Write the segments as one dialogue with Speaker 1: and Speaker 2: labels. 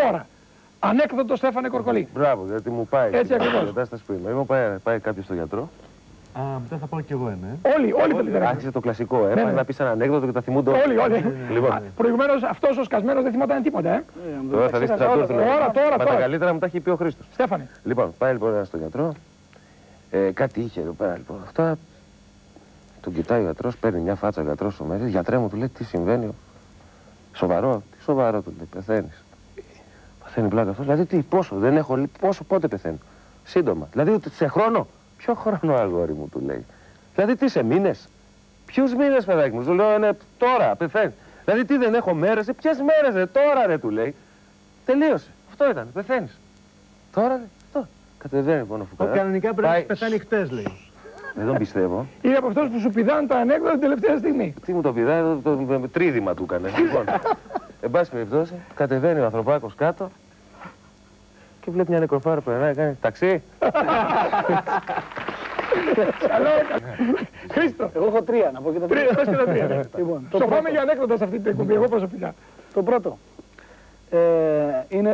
Speaker 1: Τώρα. Ανέκδοτο Στέφανε Κορκολί.
Speaker 2: Μπράβο, γιατί μου πάει.
Speaker 1: Έτσι ακριβώς.
Speaker 2: Πάει κάποιος στον γιατρό.
Speaker 3: Α, μετά θα πάω κι εγώ ένα.
Speaker 1: Όλοι πελιδερεύουν.
Speaker 2: Άρχισε το κλασικό, πάει να πεις ένα ανέκδοτο και τα θυμούνται
Speaker 1: Όλοι.
Speaker 2: Λοιπόν.
Speaker 1: Προηγουμένως αυτός ο σκασμένος δεν θυμόταν τίποτα,
Speaker 2: Τώρα θα δεις τι θα του έρθουν.
Speaker 1: Τώρα.
Speaker 2: Μα τα καλύτερα μου τα έχει πει ο Χρήστος.
Speaker 1: Στέφανε.
Speaker 2: Λοιπόν, πάει λοιπόν ένας στον γιατρό. Κάτι είχε εδώ πέρα λοιπόν. Αυτά. Τον κοιτάει ο γιατρός, παίρνει μια φάτσα ο γιατρός στο μέρος. Γιατρέ μου, του λέει τι συμβαίνει. Σοβαρό, τι σοβαρό, του λέει, πεθαίνεις. Παθαίνει πλάκα αυτός. Δηλαδή τι, πόσο, πότε πεθαίνω. Σύντομα. Δηλαδή σε χρόνο. Ποιο χρόνο, αγόρι μου, του λέει. Δηλαδή τι, σε μήνες. Ποιους μήνες, παιδάκι μου, του λέω, είναι τώρα, πεθαίνει. Δηλαδή τι, δεν έχω μέρες, ποιες μέρες, τώρα, ρε, του λέει. Τελείωσε. Αυτό ήταν, πεθαίνεις. Τώρα, ρε, αυτό. Κατεβαίνει λοιπόν ο φουκαράς.
Speaker 3: Κανονικά πρέπει να πεθάνει χτες, λέει.
Speaker 2: Δεν τον πιστεύω.
Speaker 1: Είναι από αυτός που σου πηδάνε τα ανέκδοτα την τελευταία στιγμή.
Speaker 2: Τι μου το πηδάει, το τρίδημα του έκανε. Λοιπόν, εν πάση περιπτώσει, κατεβαίνει ο ανθρωπάκος κάτω και βλέπει μια νεκροφάρα που περνάει, κάνει ταξί.
Speaker 1: Καλό έκανε. Χρήστο.
Speaker 4: Εγώ έχω τρία, να πω και τα τρία.
Speaker 1: Πες και τα τρία. Στο πάμε για ανέκδοτα σε αυτή την εκπομπή, εγώ προσωπικά.
Speaker 4: Το πρώτο.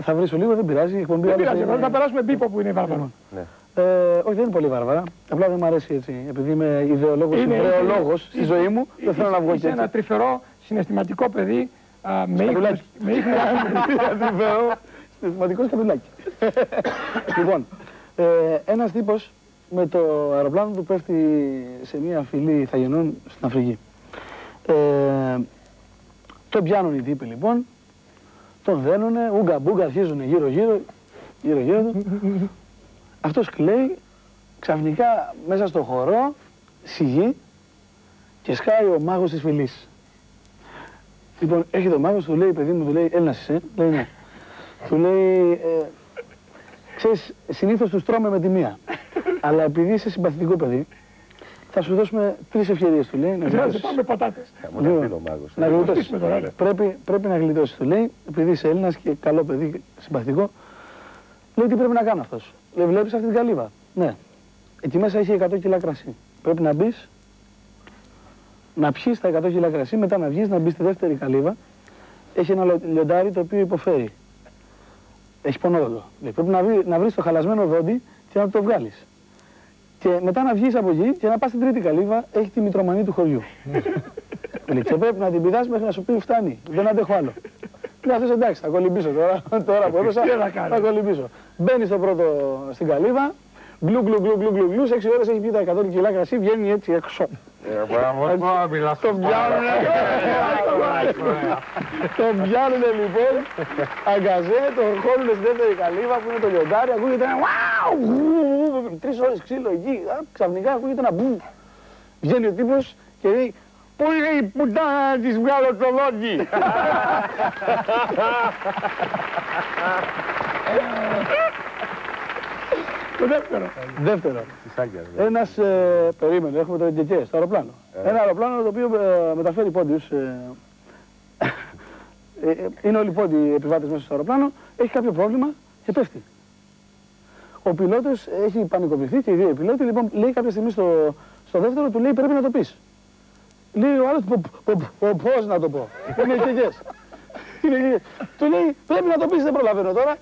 Speaker 4: Θα βρίσω λίγο, δεν πειράζει.
Speaker 1: Δεν πειράζει, θα περάσουμε μπίπο που είναι βάρβαρο.
Speaker 4: Όχι, δεν είναι πολύ βάρβαρα. Απλά δεν μου αρέσει έτσι. Επειδή είμαι ιδεολόγος, ιδεολόγος στη ζωή μου, δεν θέλω να βγω και έτσι.
Speaker 1: Είσαι ένα τρυφερό, συναισθηματικό παιδί με ίχνη
Speaker 4: συναισθηματικό σκατουλάκι. Λοιπόν, ένας τύπος με το αεροπλάνο του πέφτει σε μια φυλή ηθαγενών στην Αφρική. Τον πιάνουν οι τύποι λοιπόν, τον δένουνε, ούγκα μπούγκα, αρχίζουν γύρω-γύρω του. Αυτός κλαίει, ξαφνικά μέσα στο χορό σιγεί και σκάει ο μάγος της φυλής. Λοιπόν, έρχεται ο μάγος, του λέει, παιδί μου, του λέει, Έλληνας είσαι, λέει ναι. Του λέει, ξέρεις, συνήθως τους τρώμε με τη μία, αλλά επειδή είσαι συμπαθητικό παιδί, θα σου δώσουμε 3 ευκαιρίες, του λέει.
Speaker 1: Να πάμε πατάτες.
Speaker 4: Να γλιτώσεις. Πρέπει να γλιτώσεις, του λέει, επειδή είσαι Έλληνας και καλό παιδί, συμπαθητικό. Λέει, τι πρέπει να κάνω αυτός. Λέει, βλέπεις αυτή την καλύβα. Ναι. Εκεί μέσα έχει 100 κιλά κρασί. Πρέπει να μπεις, να πιείς τα 100 κιλά κρασί, μετά να βγεις, να μπεις στη δεύτερη καλύβα. Έχει ένα λιοντάρι το οποίο υποφέρει. Έχει πονόδοντο. Πρέπει να βρεις το χαλασμένο δόντι και να το βγάλεις. Και μετά να βγεις από εκεί και να πας στην τρίτη καλύβα, έχει τη μητρομανή του χωριού. Και πρέπει να την πηδάς μέχρι να σου πει φτάνει. Δεν αντέχω άλλο. Λέει αυτός εντάξει, θα κολυμπήσω τώρα που έδωσα, θα κολυμπίσω. Μπαίνει στην καλύβα, γλου, 6 ώρες έχει πει τα 100 κιλά κρασί, βγαίνει έτσι έξω. Τον πιάνουνε λοιπόν, αγκαζέ, τον χώρουνε στη δεύτερη καλύβα που είναι το λιοντάρι, ακούγεται ένα βάου, 3 ώρες ξύλο εκεί, ξαφνικά ακούγεται ένα μπου. Βγαίνει ο τύπος και λέει, πού είναι η πουτάνα να της βγάλω το δόντι.
Speaker 1: Το δεύτερο.
Speaker 4: Ένας, περίμενε, έχουμε το εντεκέ, στο αεροπλάνο. Ένα αεροπλάνο το οποίο μεταφέρει πόντιους. Είναι όλοι οι πόντιοι επιβάτες μέσα στο αεροπλάνο, έχει κάποιο πρόβλημα και πέφτει. Ο πιλότος έχει πανικοποιηθεί και οι δύο πιλότοι, λοιπόν, λέει κάποια στιγμή στο δεύτερο, του λέει πρέπει να το πεις. Λέει ο άλλος, πώς να το πω. Είναι εντεκές. Του λέει πρέπει να το πεις, δεν προλαβαίνω τώρα.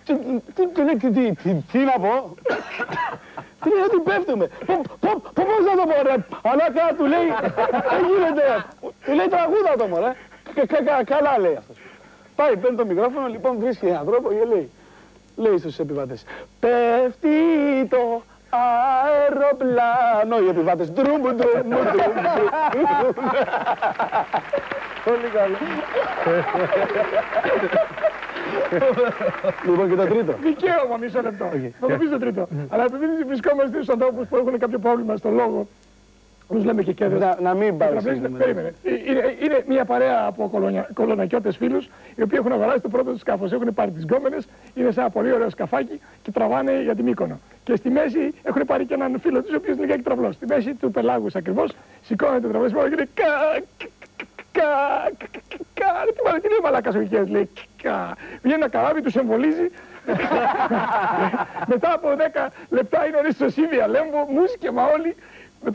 Speaker 4: Του λέει τι να πω. Του λέει ότι πέφτουμε. Πώς να το πω ρε. Ανάκα του λέει δεν γίνεται. Του λέει τραγούδα το μωρέ. Καλά λέει αυτός. Πάει, παίρνει το μικρόφωνο, λοιπόν βρίσκει έναν τρόπο και λέει στους επιβάτες. Πέφτει το αεροπλάνο. Οι επιβάτες ντρουμπ. Πολύ καλό. Λοιπόν και το τρίτο.
Speaker 1: Δικαίωμα, μισό λεπτό. Θα το πεις το τρίτο. Αλλά επειδή βρισκόμαστε στους ανθρώπους που έχουν κάποιο πρόβλημα στο λόγο, όπως λέμε και κέδες.
Speaker 4: Να μην πάει.
Speaker 1: Περίμενε. Είναι μια παρέα από κολονακιώτες φίλους, οι οποίοι έχουν αγοράσει το πρώτο τους σκάφος. Έχουν πάρει τις γκόμενες, είναι σε ένα πολύ ωραίο σκαφάκι και τραβάνε για τη Μύκονο. Και στη μέση έχουν πάρει και έναν φίλο τους, ο οποίος είναι λιγάκι τραυλός. Στη μέση του πελάγους ακριβώς σηκώνεται το τραυλός και λέει τι λέει μαλάκας ο Ικέας, λέει βγαίνει ένα καράβι, τους εμβολίζει. Μετά από 10 λεπτά είναι ορίστε στο Σίβια Λέμβο, μουσική μα όλοι. με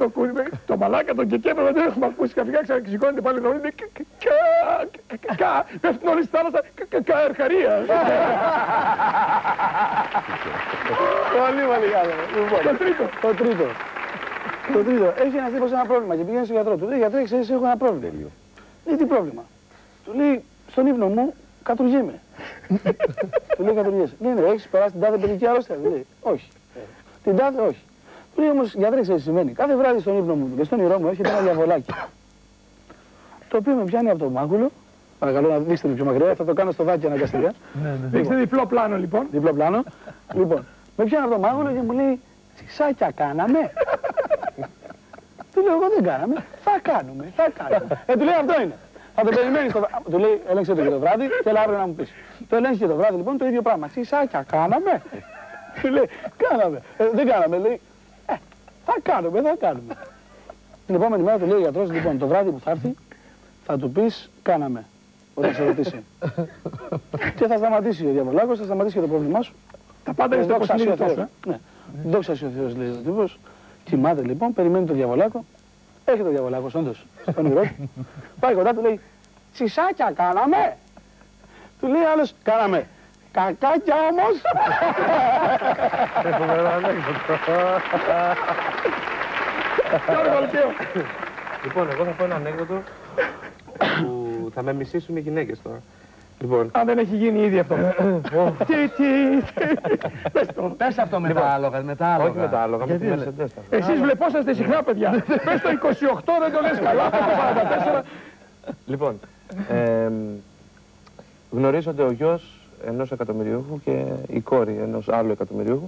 Speaker 1: το μαλάκα, τον κεκέπρο, δεν έχουμε ακούσει καφικά, ξαναξηκώνεται πάλι το είναι πέφτουν όλοι στη θάλασσα, καρχαρία.
Speaker 4: Πολύ καλό. Το τρίτο. Έχει ένας τύπος ένα πρόβλημα και πηγαίνει στον γιατρό του. Λέει, γιατρέ, ξέρεις, έχω ένα πρόβλημα. Λέει, τι πρόβλημα? Του λέει, στον ύπνο μου κατουργέμαι. Του λέει, κατουργέσαι. Λέει, ναι, έχεις περάσει την τάδε παιδική αρρώστια? Του λέει, όχι. Την τάδε, όχι. Του λέει, όμως, γιατρέ, ξέρεις τι συμβαίνει? Κάθε βράδυ στον ύπνο μου και στον ήρω μου έρχεται ένα διαβολάκι. Το οποίο με πιάνει από το μάγουλο. Παρακαλώ να δείξετε πιο μακριά, θα το κάνω στο δάκι αναγκαστικά.
Speaker 1: Δείξτε διπλό πλάνο λοιπόν.
Speaker 4: Διπλό πλάνο. Λοιπόν, με πιάνει από το μάγουλο και μου λέει, τσισάκια κάναμε? Του λέω, εγώ δεν κάναμε. Θα κάνουμε. Του λέει, αυτό είναι. Θα το περιμένεις το βράδυ. Του λέει, έλεγξε το και το βράδυ και έλα αύριο να μου πεις. Το ελέγχει και το βράδυ λοιπόν το ίδιο πράγμα. Τσισάκια κάναμε? Του λέει, κάναμε. Δεν κάναμε. Λέει, θα κάνουμε. Την επόμενη μέρα του λέει ο γιατρός, λοιπόν, το βράδυ που θα έρθει θα του πεις, κάναμε. Όταν σε ρωτήσει. Και θα σταματήσει ο διαβολάκος, θα σταματήσει και το πρόβλημά σου.
Speaker 1: Τα πάντα είναι στο κοσμικό.
Speaker 4: Δόξα ο Θεός, λέει ο τύπος. Κοιμάται λοιπόν, περιμένει το διαβολάκο. Έχει το διαβολάκος, όντως, στον ήρω του. Πάει κοντά του, λέει, τσισάκια κάναμε? Του λέει άλλος, κάναμε. Κακάκια όμως.
Speaker 2: Λοιπόν, εγώ θα πω ένα ανέκδοτο που θα με μισήσουν οι γυναίκες τώρα. Λοιπόν.
Speaker 1: Αν δεν έχει γίνει ήδη αυτό.
Speaker 3: Πες αυτό με τα άλογα.
Speaker 2: Όχι με τα άλογα, με τη Mercedes.
Speaker 1: Εσείς βλεπόσαστε συχνά, παιδιά. Πες το 28, δεν το λες καλά. Το 44.
Speaker 2: Λοιπόν, γνωρίζονται ο γιος ενός εκατομμυριούχου και η κόρη ενός άλλου εκατομμυριούχου.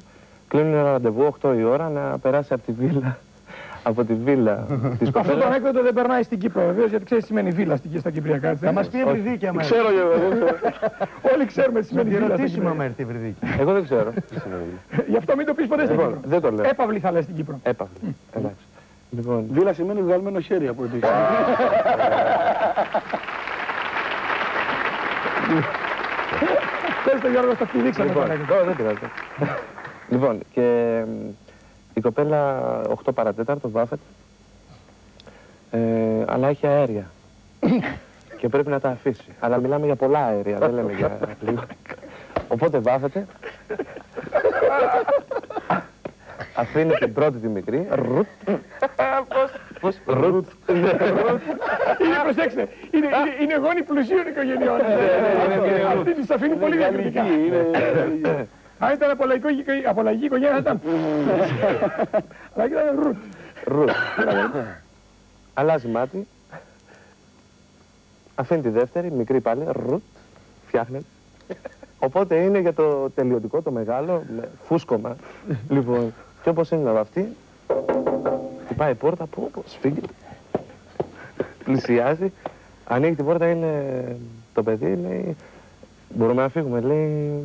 Speaker 2: Κλείνουν ένα ραντεβού 8 η ώρα να περάσει από τη βίλα. Από τη βίλα της κοπέλας.
Speaker 1: Αυτό το ανέκδοτο δεν περνάει στην Κύπρο, βεβαίως, γιατί ξέρεις τι σημαίνει βίλα στα κυπριακά.
Speaker 3: Θα μας πει ευρυδίκη άμα έρθει.
Speaker 4: Ξέρω εγώ.
Speaker 1: Όλοι ξέρουμε τι σημαίνει βίλα.
Speaker 3: Να ρωτήσουμε άμα έρθει ευρυδίκη.
Speaker 2: Εγώ δεν ξέρω.
Speaker 1: Γι' αυτό μην το πεις ποτέ στην Κύπρο.
Speaker 2: Δεν το λέω.
Speaker 1: Έπαυλη θα λες στην Κύπρο.
Speaker 2: Έπαυλη. Εντάξει. Λοιπόν.
Speaker 4: Βίλα σημαίνει βγαλμένο χέρι από ό,τι
Speaker 1: Πες το Γιώργο, στο πηδήξαμε.
Speaker 2: Δεν πειράζει. Λοιπόν, και η κοπέλα 8 παρατέταρτο βάφεται, αλλά έχει αέρια και πρέπει να τα αφήσει. Αλλά μιλάμε για πολλά αέρια, δεν λέμε για λίγο. Οπότε βάφεται, αφήνει την πρώτη τη μικρή, πώς, ρουτ.
Speaker 1: Είναι, προσέξτε, είναι γόνοι πλουσίων οικογενειών. Αυτή της αφήνει πολύ διακριτικά. Αν ήταν από λαϊκή οικογένεια θα ήταν. Αλλά ήταν ρουτ.
Speaker 2: Ρουτ. Αλλάζει μάτι. Αφήνει τη δεύτερη, μικρή πάλι. Ρουτ. Φτιάχνεται. Οπότε είναι για το τελειωτικό, το μεγάλο, με φούσκωμα. Λοιπόν, και όπως είναι να βαφτεί, χτυπάει η πόρτα, σφίγγεται. Πλησιάζει. Ανοίγει την πόρτα, είναι το παιδί, λέει. Μπορούμε να φύγουμε, λέει.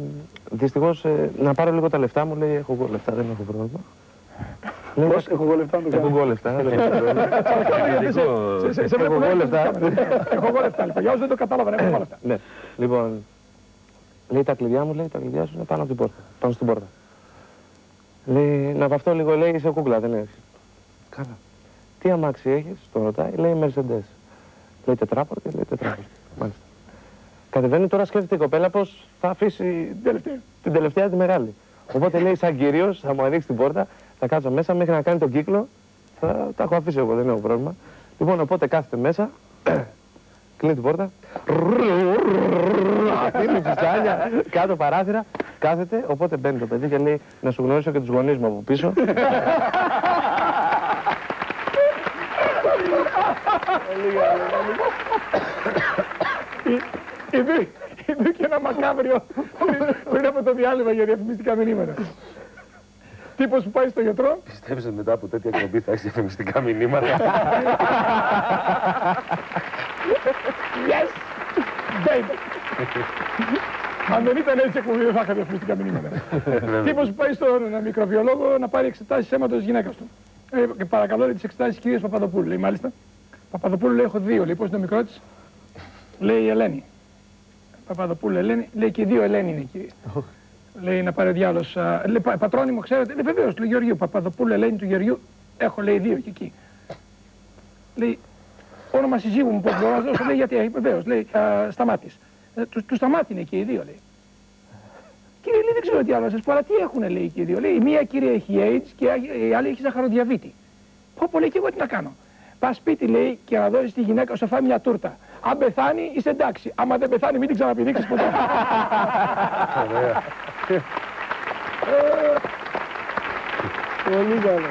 Speaker 2: Δυστυχώς να πάρω λίγο τα λεφτά μου, λέει. Έχω εγώ λεφτά, δεν έχω πρόβλημα.
Speaker 4: Πώς, έχω εγώ λεφτά,
Speaker 2: έχω εγώ λεφτά.
Speaker 1: Έχω εγώ λεφτά. Έχω εγώ λεφτά, λοιπόν. Για όσους δεν το κατάλαβαν, έχω εγώ λεφτά.
Speaker 2: Ναι, λοιπόν. Λέει τα κλειδιά μου, λέει τα κλειδιά σου είναι πάνω από την πόρτα. Πάνω στην πόρτα. Λέει να βαφτώ λίγο, λέει είσαι κούκλα, δεν έχεις. Καλά. Τι αμάξι έχεις, τον ρωτάει, λέει Mercedes. Λέει τετράπορτη, λέει τετράπορτη. Μάλιστα. Κατεβαίνει τώρα, σκέφτεται η κοπέλα πως θα αφήσει την τελευταία τη μεγάλη. Οπότε λέει σαν κύριος, θα μου ανοίξει την πόρτα, θα κάτσω μέσα μέχρι να κάνει τον κύκλο. Θα τα έχω αφήσει εγώ, δεν έχω πρόβλημα. Λοιπόν, οπότε κάθεται μέσα, κλείνει την πόρτα, αφήνει τσιτσάνια, κάτω παράθυρα, κάθεται, οπότε μπαίνει το παιδί και λέει να σου γνωρίσω και τους γονείς μου από πίσω.
Speaker 1: Είδε και ένα μακάβριο πριν από το διάλειμμα για διαφημιστικά μηνύματα. Τύπος που πάει στο γιατρό.
Speaker 2: Πιστεύεις ότι μετά από τέτοια εκπομπή θα έχεις διαφημιστικά μηνύματα?
Speaker 1: Yes! Baby! Αν δεν ήταν έτσι εκπομπή δεν θα είχα διαφημιστικά μηνύματα. Τύπος που πάει στον μικροβιολόγο να πάρει εξετάσεις αίματος της γυναίκας του. Και παρακαλώ τις εξετάσεις της κυρίας Παπαδοπούλου. Λέει μάλιστα. Παπαδοπούλου λέει έχω δύο. Λέει πώς είναι το μικρό της. Λέει η Ελένη. Παπαδοπούλου Ελένη. Λέει και δύο Ελένη είναι κυρία. Λέει να πάρει ο διάλογος. Λέει πατρόνιμο ξέρετε. Λέει βεβαίως του Γεωργίου. Παπαδοπούλου Ελένη του Γεωργίου. Έχω, λέει, 2 και εκεί. Λέει, όνομα συζύγου μου, πώς μπορώ να δώσω, λέει, γιατί βεβαίως, λέει, Σταμάτης. Του Σταμάτη είναι και οι 2, λέει. Κύριε, λέει, δεν ξέρω τι άλλο να σας πω, αλλά τι έχουνε, λέει, και οι 2. Λέει, η μία κύριε έχει AIDS και η άλλη έχει ζαχαροδιαβήτη. Πω, λέει, και εγώ τι να κάνω. Πας σπίτι, λέει, και να δώσεις τη γυναίκα σου φάει μια τούρτα. Αν πεθάνει, είσαι εντάξει. Άμα δεν πεθάνει, μην την ξαναπηδήξεις ποτέ.
Speaker 4: Πολύ καλό.